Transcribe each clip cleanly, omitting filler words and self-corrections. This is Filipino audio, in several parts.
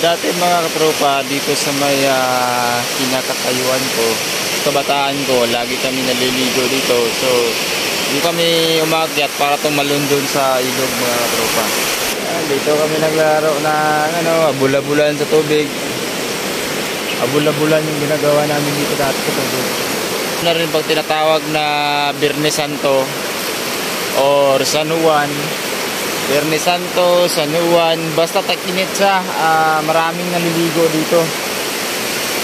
Dati mga katropa, dito sa may kinakatayuan ko, kabataan ko, lagi kami naliligo dito. So, di kami umakyat para tumalon dun sa ilog mga katropa. Dito kami naglaro na abula-bulan sa tubig. Abula-bulan yung ginagawa namin dito dati sa tubig. Na rin pag tinatawag na Biyernes Santo or San Juan. Biyernes Santo, San Juan, basta tag-init siya, maraming naliligo dito.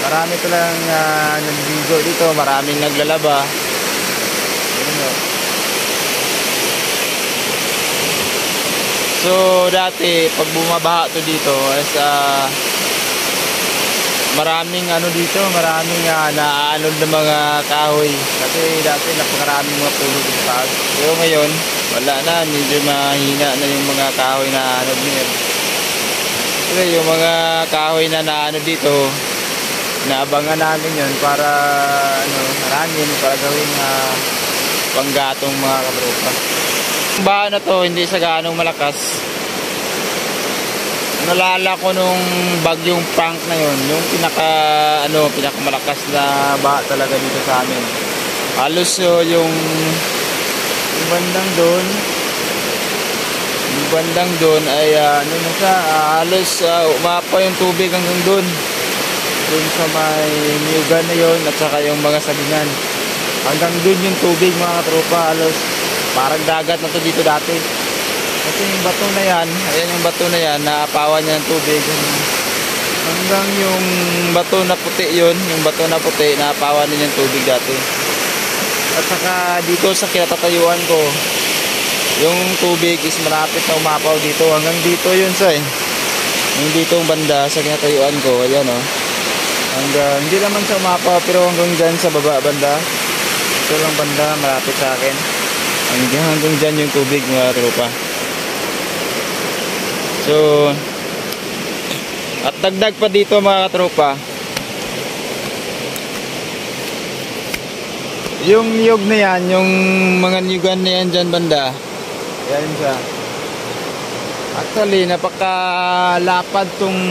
Marami talagang naliligo dito, maraming naglalaba. So dati pag bumabaha to dito is maraming dito, maraming naaalon ng mga kahoy. Kasi dati napakaraming mga puno dito sa taas. Pero ngayon, wala na, medyo mahina na yung mga kahoy na niya. Pero yung mga kahoy na dito, naabangan namin yun para haranin, para gawing panggatong mga katropa. Yung baha na to, hindi sa gaanong malakas. Nalala ko nung bagyong Frank na yun, yung pinakamalakas na baha talaga dito sa amin. Halos yung bandang doon ay halos umapa yung tubig hanggang doon sa may niyugan na yun at saka yung mga sabingan. Hanggang doon yung tubig mga katropa, halos parang dagat na to dito dati. Kasi yung bato na yan, ayan yung bato na yan, naapawan niya ng tubig. Hanggang yung bato na puti yun, yung bato na puti, naapawan niya ng tubig dati. At saka dito sa kinatatayuan ko, yung tubig is malapit na umapaw dito. Hanggang dito yun yung dito yung banda sa kinatayuan ko, ayan hanggang, hindi naman sa umapaw, pero hanggang dyan sa baba banda. Ito lang banda, malapit sa akin. Hanggang dyan yung tubig mga tropa. So, at dagdag pa dito mga katropa, yung niyog na yan, yung mga niyugan na yan dyan banda, yan siya. Actually, napakalapad tong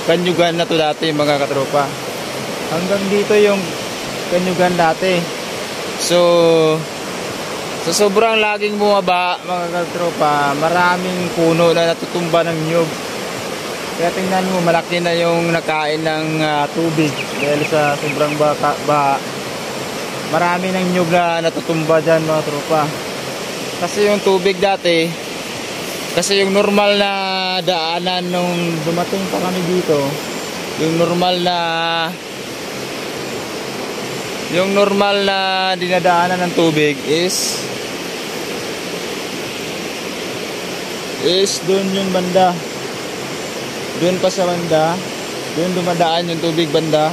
kanyugan na to dati mga katropa. Hanggang dito yung kanyugan dati. So sobrang laging bumaba mga katropa, maraming puno na natutumba ng niyog. Kaya tingnan mo, malaki na yung nakain ng tubig dahil sa sobrang baha. Marami ng niyog na natutumba dyan mga tropa. Kasi yung tubig dati, kasi yung normal na daanan nung dumating pa kami dito, yung normal na dinadaanan ng tubig is doon yung banda. Doon pa sa banda, doon dumadaan yung tubig banda.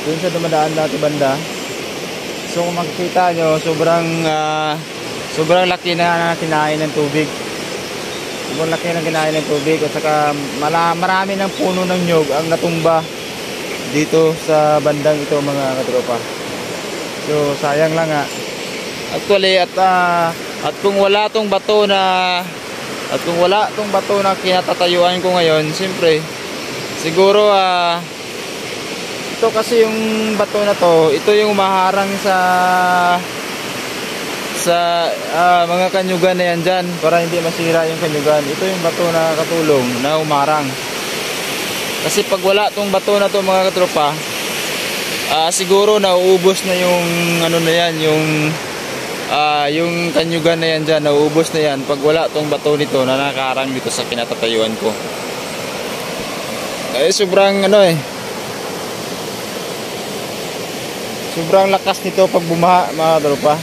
Doon sa dumadaan dati banda. So kung makikita nyo, sobrang laki na kinain ng tubig. Sobrang laki na kinain ng tubig. At saka marami ng puno ng nyog ang natumba dito sa bandang ito mga katropa. So sayang lang actually, at kung wala tong bato na kinatatayuan ko ngayon, siyempre siguro ito kasi yung bato na to, ito yung umaharang sa mga kanyugan na yan dyan para hindi masira yung kanyugan. Ito yung bato na katulong na umarang. Kasi pag wala tong bato na to mga katropa, siguro nauubos na yung na yan, yung kanyugan na yan dyan, nauubos na yan pag wala tong bato nito na nakaharang dito sa kinatatayuan ko. Sobrang sobrang lakas nito pag bumaha mga katropa.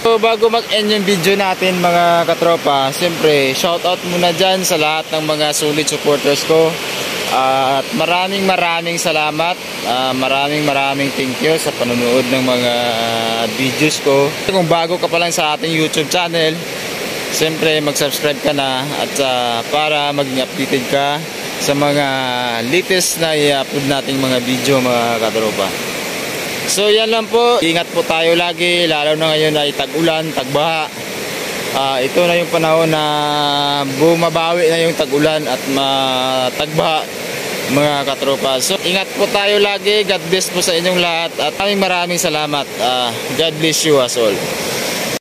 So bago mag-end yung video natin mga katropa, siyempre shoutout muna dyan sa lahat ng mga solid supporters ko. At maraming salamat. Maraming thank you sa panonood ng mga videos ko. Kung bago ka pa lang sa ating YouTube channel, siyempre mag-subscribe ka na at para maging updated ka sa mga latest na i-upload nating mga video mga katropa. So yan lang po. Ingat po tayo lagi, lalo na ngayon ay tag-ulan, tag-baha. ito na yung panahon na bumabawi na yung tag-ulan at matagba mga katropa. So ingat po tayo lagi. God bless po sa inyong lahat at maraming salamat. God bless you as all.